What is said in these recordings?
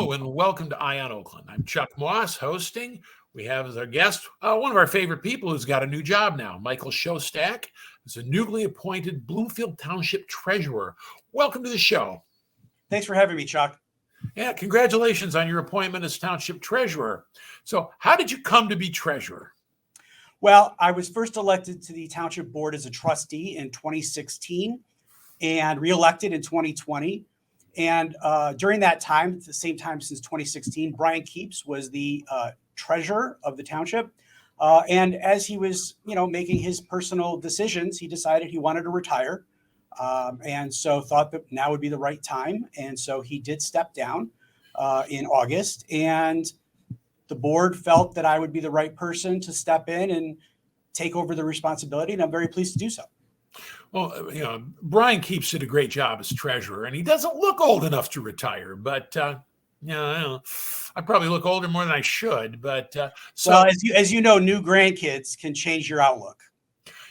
Hello and welcome to Eye on Oakland. I'm Chuck Moss hosting. We have as our guest one of our favorite people who's got a new job now, Michael Schostak, is a newly appointed Bloomfield Township treasurer. Welcome to the show. Thanks for having me, Chuck. Yeah, congratulations on your appointment as township treasurer. So how did you come to be treasurer? Well, I was first elected to the township board as a trustee in 2016 and reelected in 2020. And during that time, at the same time since 2016, Brian Keeps was the treasurer of the township. And as he was, making his personal decisions, he decided he wanted to retire. And so thought that now would be the right time. And so he did step down in August. And the board felt that I would be the right person to step in and take over the responsibility. And I'm very pleased to do so. Well, Brian Keeps did a great job as treasurer, and he doesn't look old enough to retire. But I probably look older more than I should. But well, as you know, new grandkids can change your outlook.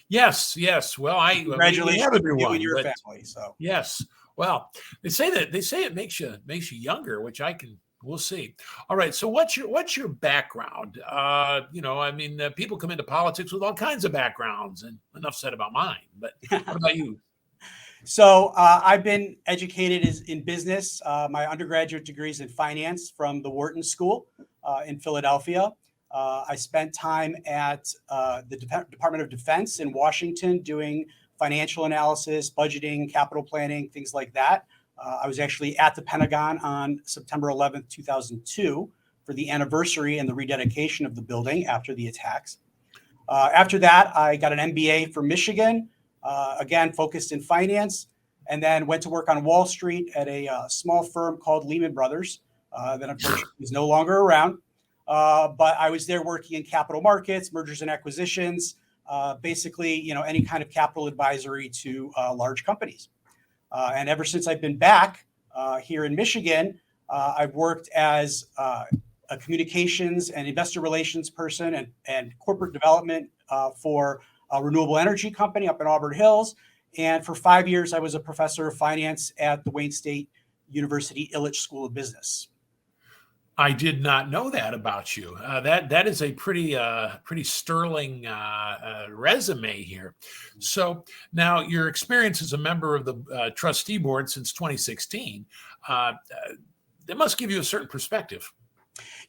Yes. Well, congratulations have everyone, you and your family. So yes. Well, they say it makes you younger, which we'll see. All right. So what's your background? People come into politics with all kinds of backgrounds, and enough said about mine. But what about you? So I've been educated in business. My undergraduate degree is in finance from the Wharton School in Philadelphia. I spent time at the Department of Defense in Washington doing financial analysis, budgeting, capital planning, things like that. I was actually at the Pentagon on September 11th, 2002 for the anniversary and the rededication of the building after the attacks. After that, I got an MBA from Michigan, again, focused in finance, and then went to work on Wall Street at a small firm called Lehman Brothers that unfortunately is no longer around. But I was there working in capital markets, mergers and acquisitions, basically, any kind of capital advisory to large companies. And ever since I've been back here in Michigan, I've worked as a communications and investor relations person and corporate development for a renewable energy company up in Auburn Hills. And for 5 years, I was a professor of finance at the Wayne State University Ilitch School of Business. I did not know that about you. That is a pretty sterling resume here. So now your experience as a member of the trustee board since 2016, that must give you a certain perspective.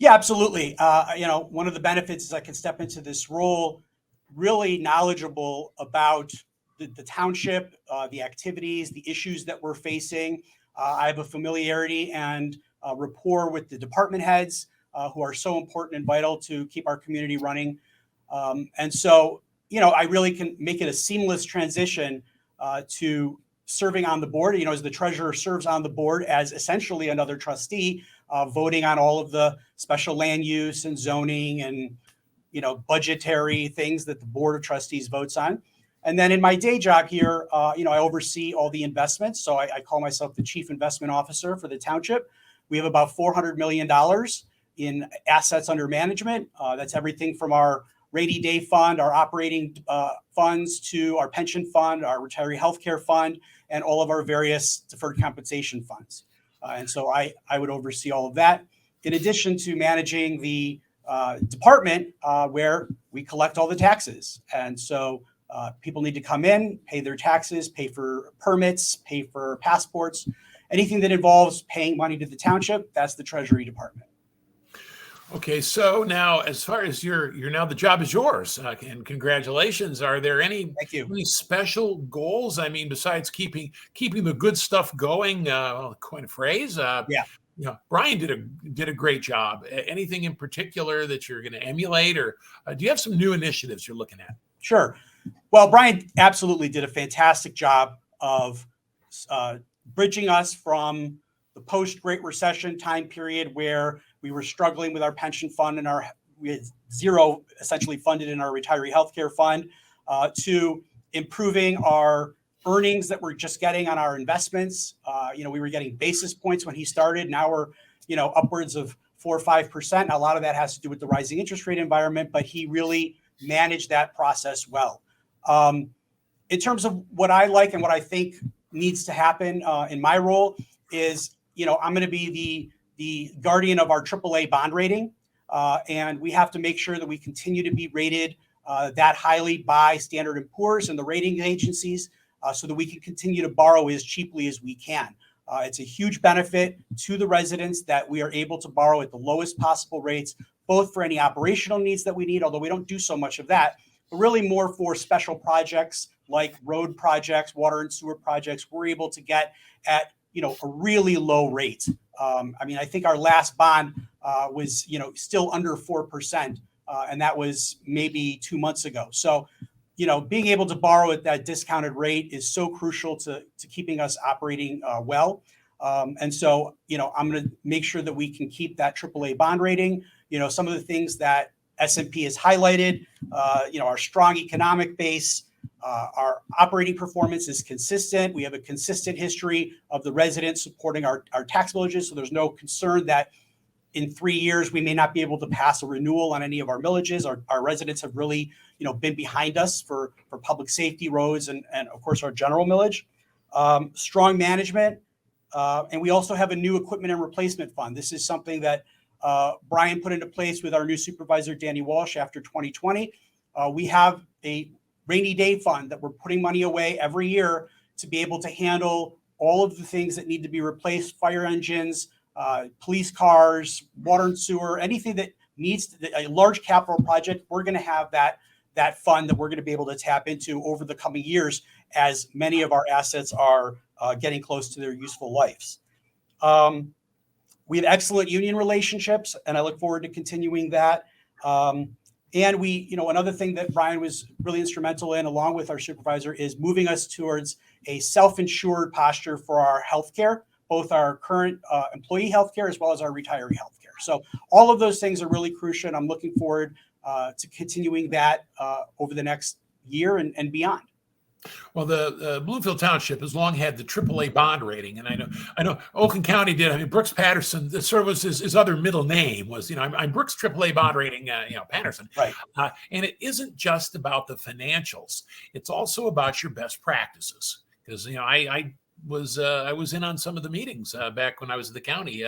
Yeah, absolutely. One of the benefits is I can step into this role really knowledgeable about the township, the activities, the issues that we're facing. I have a familiarity and rapport with the department heads who are so important and vital to keep our community running. And so, I really can make it a seamless transition to serving on the board, as the treasurer serves on the board as essentially another trustee, voting on all of the special land use and zoning and, budgetary things that the board of trustees votes on. And then in my day job here, I oversee all the investments. So I call myself the chief investment officer for the township. We have about $400 million in assets under management. That's everything from our rainy day fund, our operating funds, to our pension fund, our retiree healthcare fund, and all of our various deferred compensation funds. And so I would oversee all of that, in addition to managing the department where we collect all the taxes. And so people need to come in, pay their taxes, pay for permits, pay for passports. Anything that involves paying money to the township, that's the Treasury Department. Okay, so now as far as you're now the job is yours, and congratulations. Are there any special goals? I mean, besides keeping the good stuff going, coin a phrase. Brian did a great job. Anything in particular that you're going to emulate, or do you have some new initiatives you're looking at? Sure. Well, Brian absolutely did a fantastic job of bridging us from the post-Great Recession time period where we were struggling with our pension fund and we had zero essentially funded in our retiree healthcare fund, to improving our earnings that we're just getting on our investments. We were getting basis points when he started. Now we're, upwards of 4 or 5%. Now, a lot of that has to do with the rising interest rate environment, but he really managed that process well. In terms of what I like and what I think needs to happen in my role is, I'm going to be the guardian of our AAA bond rating, and we have to make sure that we continue to be rated that highly by Standard & Poor's and the rating agencies, so that we can continue to borrow as cheaply as we can. It's a huge benefit to the residents that we are able to borrow at the lowest possible rates, both for any operational needs that we need, although we don't do so much of that, but really more for special projects like road projects, water and sewer projects. We're able to get at, a really low rate. I think our last bond was, still under 4%, and that was maybe 2 months ago. So, being able to borrow at that discounted rate is so crucial to keeping us operating well. And so, I'm going to make sure that we can keep that AAA bond rating. Some of the things that S&P has highlighted, our strong economic base, our operating performance is consistent. We have a consistent history of the residents supporting our tax villages. So there's no concern that in 3 years, we may not be able to pass a renewal on any of our millages. Our residents have really, been behind us for public safety, roads, and of course, our general millage. Strong management. And we also have a new equipment and replacement fund. This is something that Brian put into place with our new supervisor, Danny Walsh, after 2020. We have a rainy day fund that we're putting money away every year to be able to handle all of the things that need to be replaced: fire engines, police cars, water and sewer, anything that needs a large capital project. We're going to have that fund that we're going to be able to tap into over the coming years, as many of our assets are getting close to their useful lives. We have excellent union relationships, and I look forward to continuing that. And we, another thing that Brian was really instrumental in, along with our supervisor, is moving us towards a self-insured posture for our healthcare, both our current employee healthcare as well as our retiree healthcare. So all of those things are really crucial, and I'm looking forward to continuing that over the next year and beyond. Well, the Bloomfield Township has long had the AAA bond rating, and I know Oakland County did. I mean, Brooks Patterson, the service, his other middle name was, I'm Brooks AAA bond rating, Patterson. Right. And it isn't just about the financials; it's also about your best practices. Because I was in on some of the meetings back when I was in the county,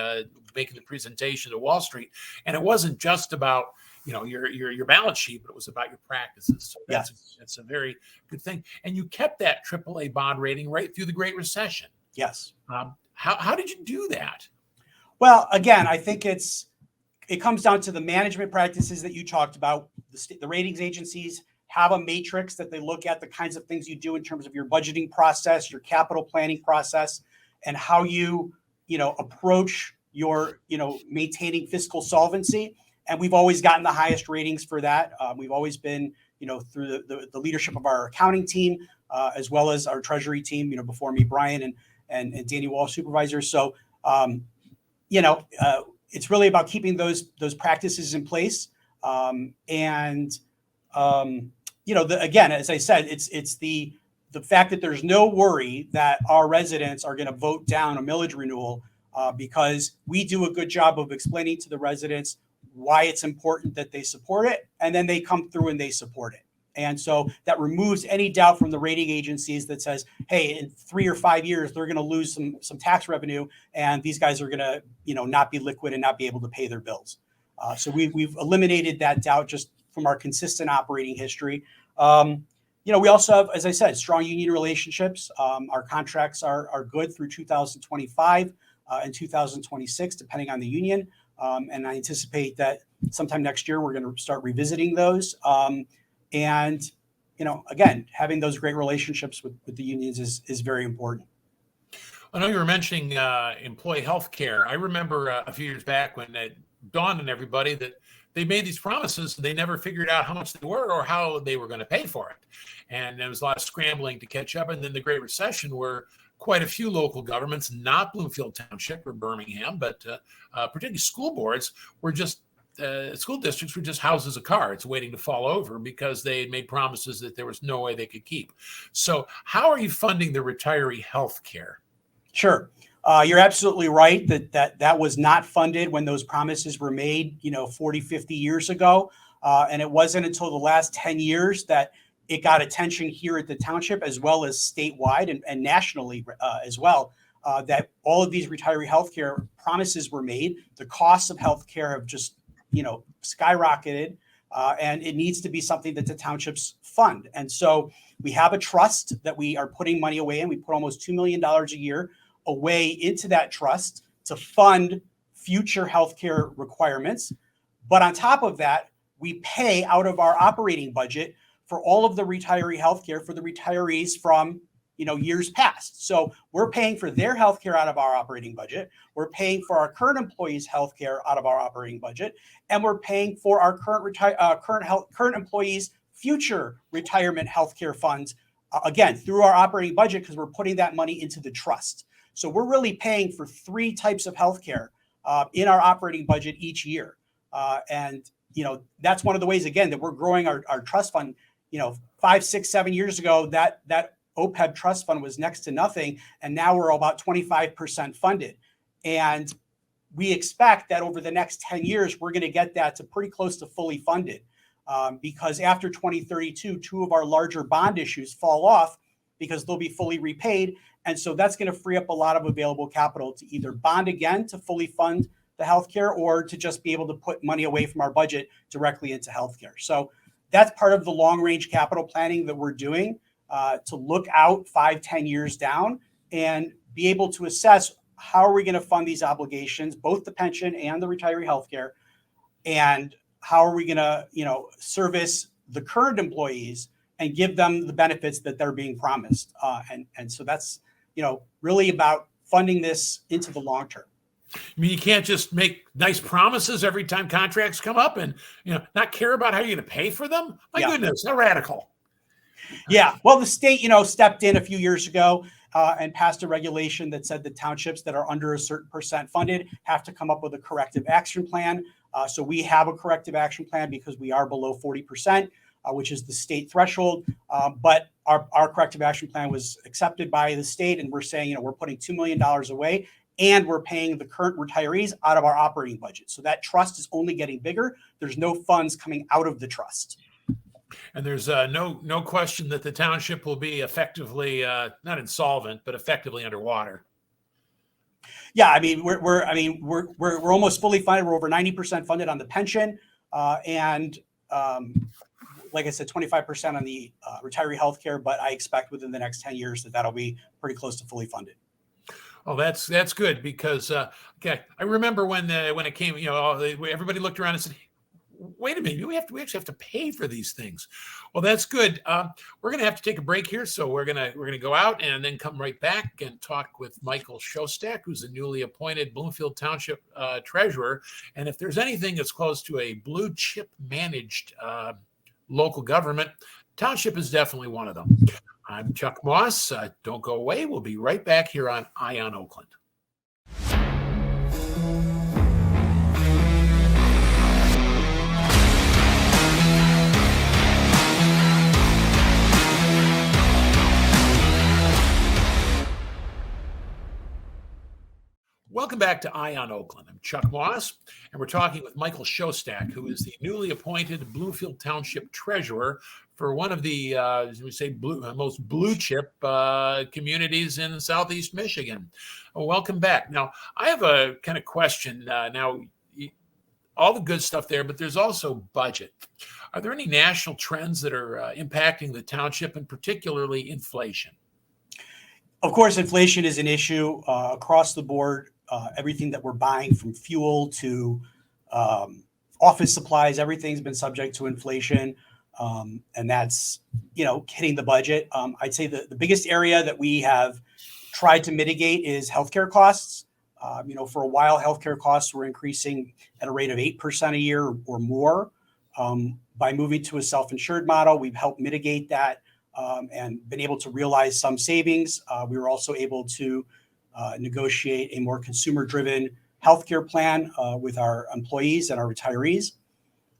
making the presentation to Wall Street, and it wasn't just about your balance sheet, but it was about your practices. So that's a very good thing. And you kept that AAA bond rating right through the Great Recession. Yes. How did you do that? Well, again, I think it comes down to the management practices that you talked about. The ratings agencies have a matrix that they look at the kinds of things you do in terms of your budgeting process, your capital planning process, and how you approach your maintaining fiscal solvency. And we've always gotten the highest ratings for that. We've always been, through the leadership of our accounting team, as well as our treasury team, before me, Brian and Danny Walsh, supervisors. So, it's really about keeping those practices in place. Again, as I said, it's the fact that there's no worry that our residents are going to vote down a millage renewal, because we do a good job of explaining to the residents why it's important that they support it, and then they come through and they support it. And so that removes any doubt from the rating agencies that says, hey, in 3 or 5 years, they're going to lose some tax revenue, and these guys are going to, not be liquid and not be able to pay their bills. So we've eliminated that doubt just from our consistent operating history. We also have, as I said, strong union relationships. Our contracts are good through 2025 and 2026, depending on the union. And I anticipate that sometime next year, we're going to start revisiting those. Again, having those great relationships with the unions is very important. I know you were mentioning employee health care. I remember a few years back when it dawned on everybody that they made these promises, they never figured out how much they were or how they were going to pay for it. And there was a lot of scrambling to catch up. And then the Great Recession, where quite a few local governments, not Bloomfield Township or Birmingham, but particularly school boards, were just school districts were just houses of cards waiting to fall over because they had made promises that there was no way they could keep. So how are you funding the retiree health care? Sure. You're absolutely right that was not funded when those promises were made, 40, 50 years ago. And it wasn't until the last 10 years that it got attention here at the township, as well as statewide and nationally as well. that all of these retiree healthcare promises were made. The costs of healthcare have just, skyrocketed, and it needs to be something that the townships fund. And so we have a trust that we are putting money away in. We put almost $2 million a year away into that trust to fund future healthcare requirements. But on top of that, we pay out of our operating budget for all of the retiree healthcare for the retirees from years past. So we're paying for their healthcare out of our operating budget. We're paying for our current employees' healthcare out of our operating budget, and we're paying for our current employees' future retirement healthcare funds again through our operating budget, because we're putting that money into the trust. So we're really paying for three types of healthcare in our operating budget each year, and that's one of the ways again that we're growing our trust fund. 5, 6, 7 years ago, that OPEB trust fund was next to nothing, and now we're about 25% funded. And we expect that over the next 10 years, we're going to get that to pretty close to fully funded, because after 2032, 2 of our larger bond issues fall off because they'll be fully repaid. And so that's going to free up a lot of available capital to either bond again to fully fund the healthcare, or to just be able to put money away from our budget directly into healthcare. So that's part of the long range capital planning that we're doing, to look out 5, 10 years down and be able to assess how are we going to fund these obligations, both the pension and the retiree healthcare, and how are we going to, service the current employees and give them the benefits that they're being promised. And so that's, really about funding this into the long term. I mean, you can't just make nice promises every time contracts come up and, not care about how you're going to pay for them. My goodness, how radical. Yeah. Well, the state, stepped in a few years ago and passed a regulation that said the townships that are under a certain percent funded have to come up with a corrective action plan. So we have a corrective action plan because we are below 40%, which is the state threshold. But our corrective action plan was accepted by the state, and we're saying, we're putting $2 million away, and we're paying the current retirees out of our operating budget. So that trust is only getting bigger. There's no funds coming out of the trust. And there's no question that the township will be effectively not insolvent, but effectively underwater. Yeah, I mean we're almost fully funded. We're over 90% funded on the pension, and like I said, 25% on the retiree healthcare. But I expect within the next 10 years that'll be pretty close to fully funded. Oh, that's good, because I remember when it came, everybody looked around and said, wait a minute, we actually have to pay for these things. Well, that's good. We're going to have to take a break here. So we're going to go out and then come right back and talk with Michael Schostak, who's the newly appointed Bloomfield Township treasurer. And if there's anything that's close to a blue chip managed local government, Township is definitely one of them. I'm Chuck Moss. Don't go away. We'll be right back here on Eye on Oakland. Welcome back to Eye on Oakland. I'm Chuck Moss, and we're talking with Michael Schostak, who is the newly appointed Bloomfield Township treasurer for one of the, most blue chip communities in Southeast Michigan. Welcome back. Now, I have a kind of question. Now, all the good stuff there, but there's also budget. Are there any national trends that are impacting the township, and particularly inflation? Of course, inflation is an issue across the board. Everything that we're buying, from fuel to office supplies, everything's been subject to inflation. And that's, hitting the budget. I'd say the biggest area that we have tried to mitigate is healthcare costs. For a while, healthcare costs were increasing at a rate of 8% a year or more. By moving to a self-insured model, we've helped mitigate that and been able to realize some savings. We were also able to negotiate a more consumer-driven healthcare plan with our employees and our retirees.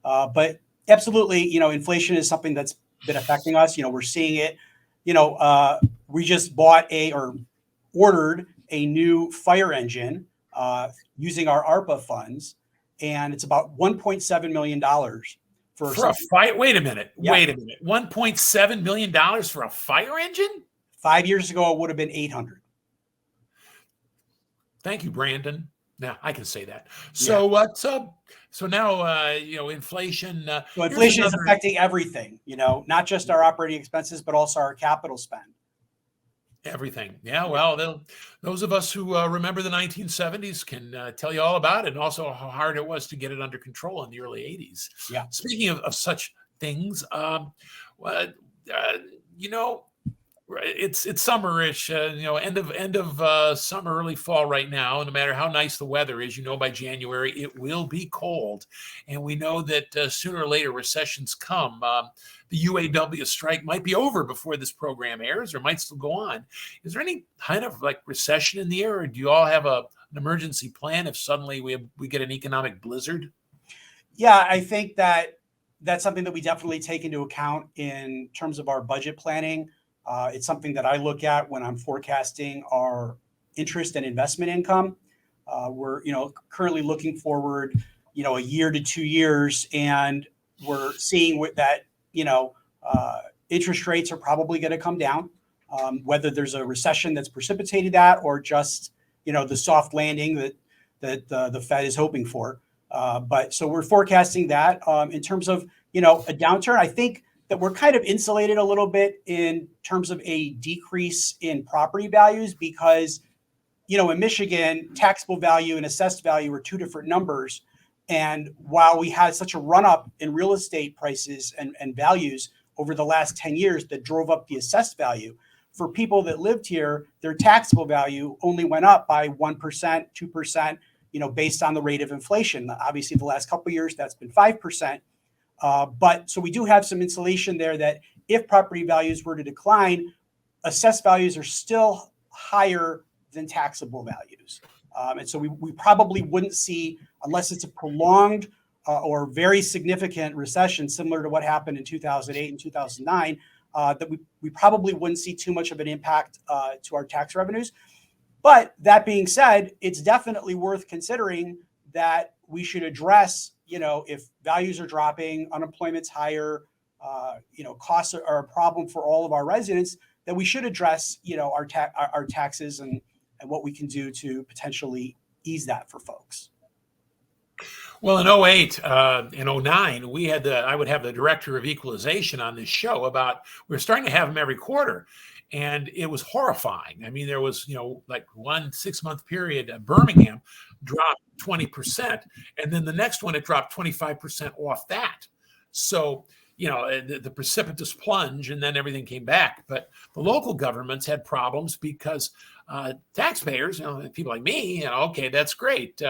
But absolutely, inflation is something that's been affecting us. We're seeing it. We just ordered a new fire engine using our ARPA funds, and it's about $1.7 million for a fire. Wait a minute. Yeah. Wait a minute. $1.7 million for a fire engine? 5 years ago, it would have been 800. Thank you, Brandon. Now I can say that. So what's up? So now, inflation. So inflation is affecting everything, not just our operating expenses, but also our capital spend. Everything. Yeah. Well, those of us who remember the 1970s can tell you all about it, and also how hard it was to get it under control in the early 80s. Yeah. Speaking of such things, it's summerish, end of summer, early fall right now. And no matter how nice the weather is, by January it will be cold, and we know that sooner or later recessions come. The UAW strike might be over before this program airs, or might still go on. Is there any kind of like recession in the air, or do you all have an emergency plan if suddenly we get an economic blizzard? Yeah, I think that's something that we definitely take into account in terms of our budget planning. It's something that I look at when I'm forecasting our interest and investment income. We're, currently looking forward, a year to 2 years, and we're seeing that, interest rates are probably going to come down, whether there's a recession that's precipitated that, or just, the soft landing that the Fed is hoping for. But so we're forecasting that in terms of, a downturn. I think that we're kind of insulated a little bit in terms of a decrease in property values because, in Michigan, taxable value and assessed value are two different numbers. And while we had such a run up in real estate prices and values over the last 10 years that drove up the assessed value, for people that lived here, their taxable value only went up by 1%, 2%, based on the rate of inflation. Obviously, the last couple of years, that's been 5%. But so we do have some insulation there that if property values were to decline, assessed values are still higher than taxable values. And so we probably wouldn't see, unless it's a prolonged or very significant recession, similar to what happened in 2008 and 2009, that we probably wouldn't see too much of an impact to our tax revenues. But that being said, it's definitely worth considering that we should address, if values are dropping, unemployment's higher, costs are a problem for all of our residents, that we should address, our taxes and what we can do to potentially ease that for folks. Well, in 2008 and 2009, I would have the director of equalization on this show we're starting to have him every quarter. And it was horrifying. I mean, there was, like 1 6-month period, Birmingham dropped 20%. And then the next one, it dropped 25% off that. So, the precipitous plunge, and then everything came back. But the local governments had problems because taxpayers, people like me, okay, that's great.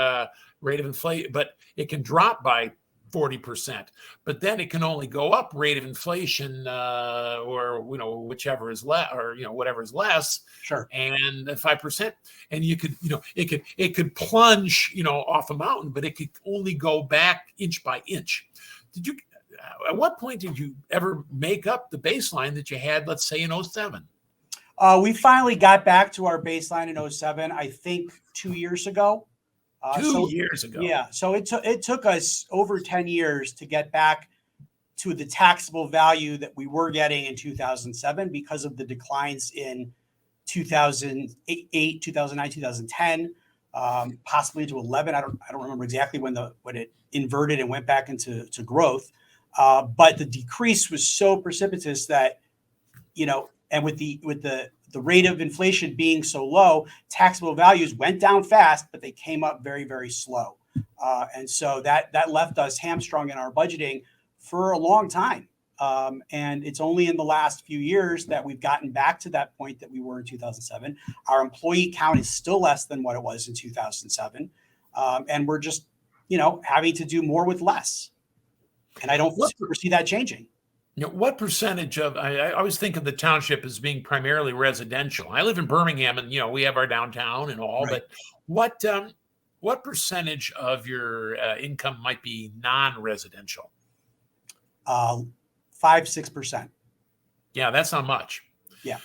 Rate of inflation, but it can drop by 40%, but then it can only go up rate of inflation, or whichever is less, or whatever is less. Sure. And 5%, and you could, it could plunge, off a mountain, but it could only go back inch by inch. At what point did you ever make up the baseline that you had, let's say in 2007? We finally got back to our baseline in 2007, I think 2 years ago. 2 years ago. Yeah. So it took us over 10 years to get back to the taxable value that we were getting in 2007 because of the declines in 2008, 2009, 2010, possibly into 11. I don't remember exactly when it inverted and went back into growth. But the decrease was so precipitous that, and with the rate of inflation being so low, taxable values went down fast, but they came up very, very slow. And so that left us hamstrung in our budgeting for a long time. And it's only in the last few years that we've gotten back to that point that we were in 2007. Our employee count is still less than what it was in 2007. And we're just, having to do more with less. And I don't foresee that changing. What percentage of, I always think of the township as being primarily residential. I live in Birmingham, and, we have our downtown and all, right. But what percentage of your income might be non-residential? 5-6%. Yeah, that's not much. Yeah.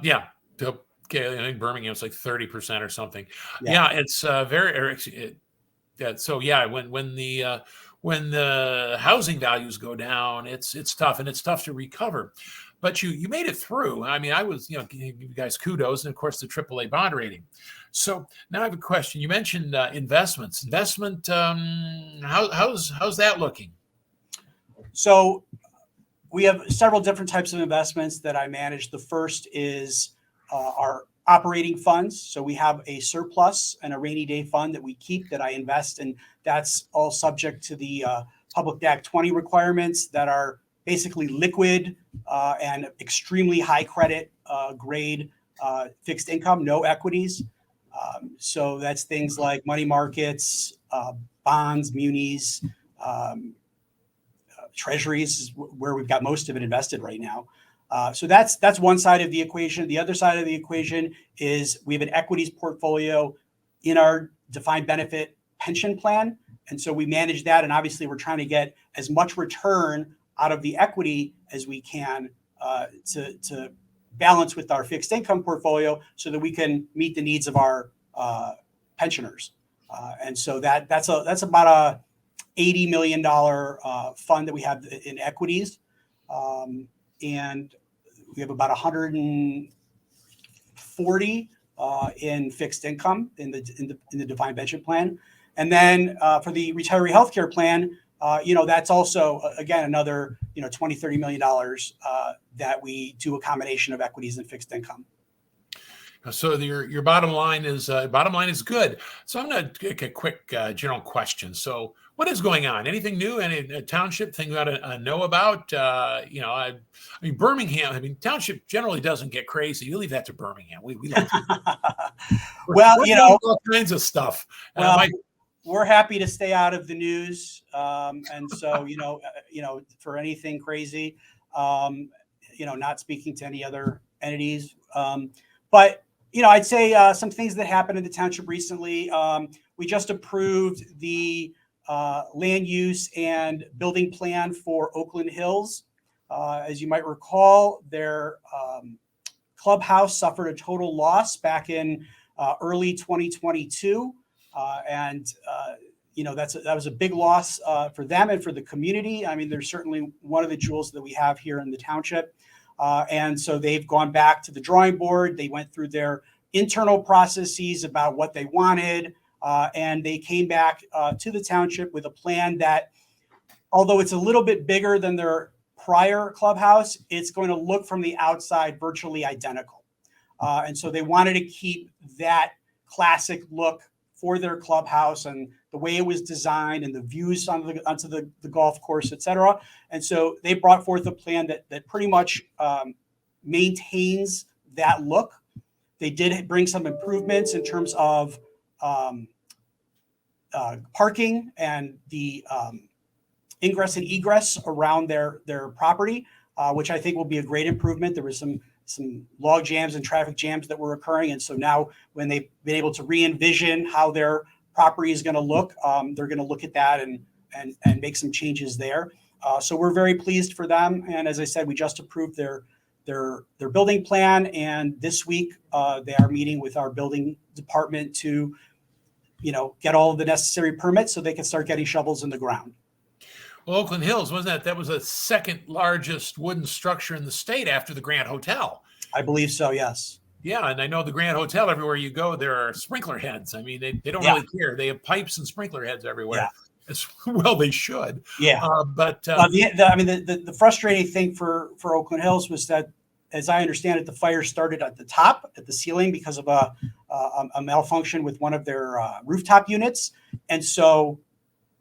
Yeah. Okay, I think Birmingham's like 30% or something. Yeah, it's very. So yeah, when the housing values go down, it's tough, and it's tough to recover. but you made it through. I mean, I was, give you guys kudos, and of course the AAA bond rating. So now I have a question. You mentioned investments. Investment, how's that looking? So we have several different types of investments that I manage. The first is our operating funds. So we have a surplus and a rainy day fund that we keep that I invest, and that's all subject to the Public Act 20 requirements that are basically liquid and extremely high credit grade fixed income, no equities. So that's things like money markets, bonds, munis, treasuries is where we've got most of it invested right now. So that's one side of the equation. The other side of the equation is we have an equities portfolio in our defined benefit pension plan. And so we manage that. And obviously we're trying to get as much return out of the equity as we can to balance with our fixed income portfolio so that we can meet the needs of our pensioners. And so that's about a $80 million fund that we have in equities. And we have about 140 in fixed income in the defined benefit plan. And then for the retiree healthcare plan, that's also, again, another, $20-30 million that we do a combination of equities and fixed income. So your bottom line is good. So I'm going to take a quick general question. So what is going on? Anything new? Any township thing you got to know about? I mean, Birmingham. I mean, township generally doesn't get crazy. You leave that to Birmingham. We like well, we're all kinds of stuff. Well, we're happy to stay out of the news, and so for anything crazy, not speaking to any other entities, but. I'd say some things that happened in the township recently. We just approved the land use and building plan for Oakland Hills. As you might recall, their clubhouse suffered a total loss back in early 2022. That was a big loss for them and for the community. I mean, they're certainly one of the jewels that we have here in the township. And so they've gone back to the drawing board. They went through their internal processes about what they wanted. And they came back to the township with a plan that, although it's a little bit bigger than their prior clubhouse, it's going to look from the outside virtually identical. And so they wanted to keep that classic look for their clubhouse and the way it was designed and the views onto the golf course, et cetera. And so they brought forth a plan that pretty much maintains that look. They did bring some improvements in terms of parking and the ingress and egress around their property, which I think will be a great improvement. There was some log jams and traffic jams that were occurring. And so now when they've been able to re-envision how their property is going to look, they're going to look at that and make some changes there. So we're very pleased for them. And as I said, we just approved their building plan. And this week they are meeting with our building department to, get all of the necessary permits so they can start getting shovels in the ground. Well, Oakland Hills, wasn't that was the second largest wooden structure in the state after the Grand Hotel? I believe so, yes. Yeah, and I know the Grand Hotel, everywhere you go, there are sprinkler heads. I mean, they don't really care. They have pipes and sprinkler heads everywhere. Yeah. As well, they should. Yeah. The frustrating thing for Oakland Hills was that, as I understand it, the fire started at the top, at the ceiling, because of a malfunction with one of their rooftop units. And so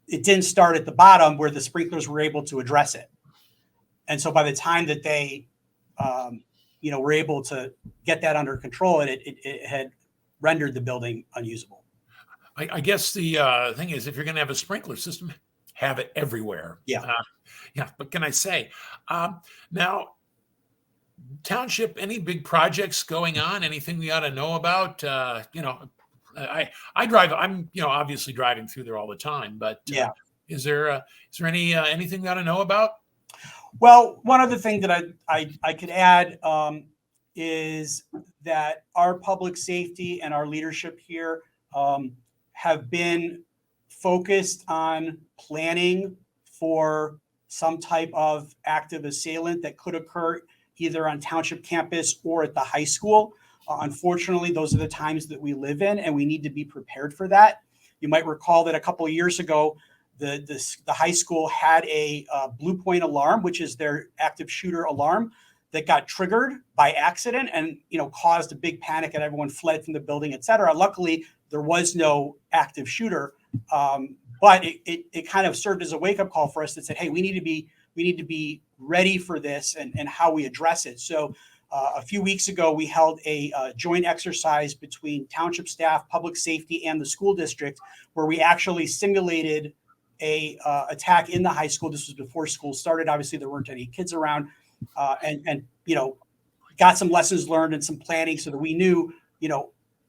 it didn't start at the bottom where the sprinklers were able to address it. And so by the time that they, were able to get that under control, it had rendered the building unusable. I guess the thing is, if you're going to have a sprinkler system, have it everywhere. Yeah. What can I say? Now, township, any big projects going on? Anything we ought to know about? I drive. I'm obviously driving through there all the time. But is there anything we ought to know about? Well, one other thing that I could add is that our public safety and our leadership here have been focused on planning for some type of active assailant that could occur either on Township campus or at the high school. Unfortunately, those are the times that we live in, and we need to be prepared for that. You might recall that a couple of years ago, the high school had a Blue Point alarm, which is their active shooter alarm, that got triggered by accident and caused a big panic, and everyone fled from the building, et cetera. Luckily, there was no active shooter, but it kind of served as a wake up call for us that said, hey, we need to be ready for this and how we address it. So a few weeks ago, we held a joint exercise between Township staff, public safety, and the school district, where we actually simulated a attack in the high school. This was before school started. Obviously, there weren't any kids around, and got some lessons learned and some planning so that we knew,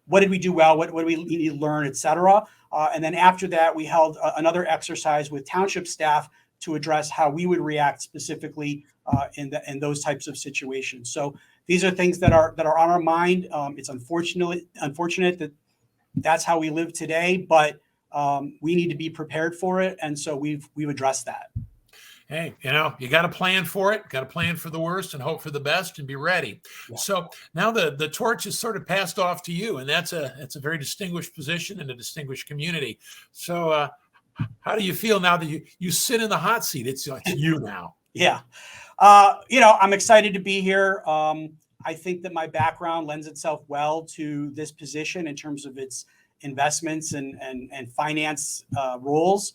what did we do well, what do we need to learn, et cetera. And then after that, we held another exercise with Township staff to address how we would react specifically in those types of situations. So these are things that are on our mind. It's unfortunate that that's how we live today, but we need to be prepared for it, and so we've addressed that. Hey, you got to plan for it, got to plan for the worst and hope for the best and be ready. Yeah. So now the torch is sort of passed off to you, and that's a very distinguished position in a distinguished community. So how do you feel now that you sit in the hot seat? It's you now. Yeah. I'm excited to be here. I think that my background lends itself well to this position in terms of its investments and finance roles.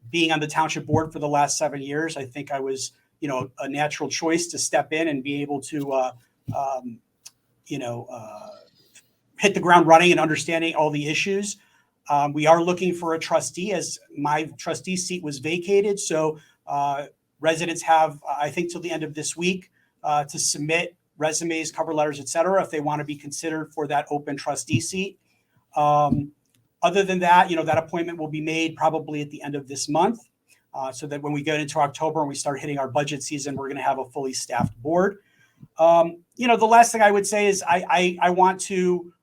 Being on the Township board for the last 7 years, I think I was, a natural choice to step in and be able to, hit the ground running and understanding all the issues. We are looking for a trustee, as my trustee seat was vacated. So residents have, I think, till the end of this week to submit resumes, cover letters, et cetera, if they want to be considered for that open trustee seat. Other than that, that appointment will be made probably at the end of this month, so that when we get into October and we start hitting our budget season, we're going to have a fully staffed board. The last thing I would say is I want to,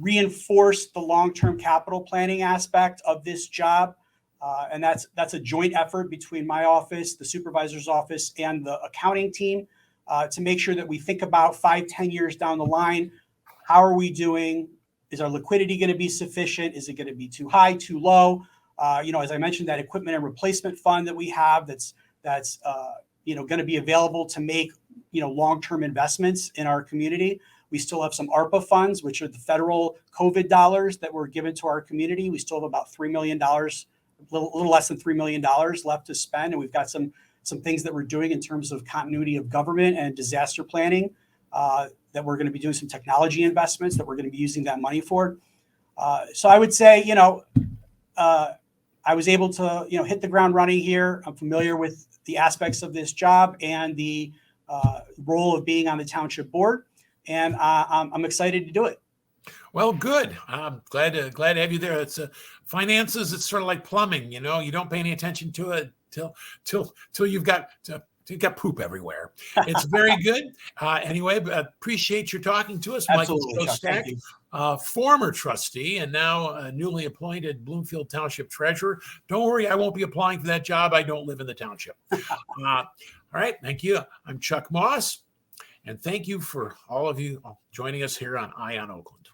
reinforce the long-term capital planning aspect of this job. And that's a joint effort between my office, the supervisor's office, and the accounting team to make sure that we think about 5-10 years down the line. How are we doing? Is our liquidity going to be sufficient? Is it going to be too high, too low? As I mentioned, that equipment and replacement fund that we have that's going to be available to make, long-term investments in our community. We still have some ARPA funds, which are the federal COVID dollars that were given to our community. We still have about $3 million, a little less than $3 million left to spend. And we've got some things that we're doing in terms of continuity of government and disaster planning, that we're going to be doing some technology investments that we're going to be using that money for. So I would say, I was able to, hit the ground running here. I'm familiar with the aspects of this job and the role of being on the Township board, and I'm excited to do it. Well, good. I'm glad to have you there. It's finances. It's sort of like plumbing. You don't pay any attention to it till you've got poop everywhere. It's very good. Anyway, appreciate your talking to us, Absolutely, Michael Schostak, former trustee and now newly appointed Bloomfield Township treasurer. Don't worry, I won't be applying for that job. I don't live in the township. All right, thank you. I'm Chuck Moss, and thank you for all of you joining us here on Eye on Oakland.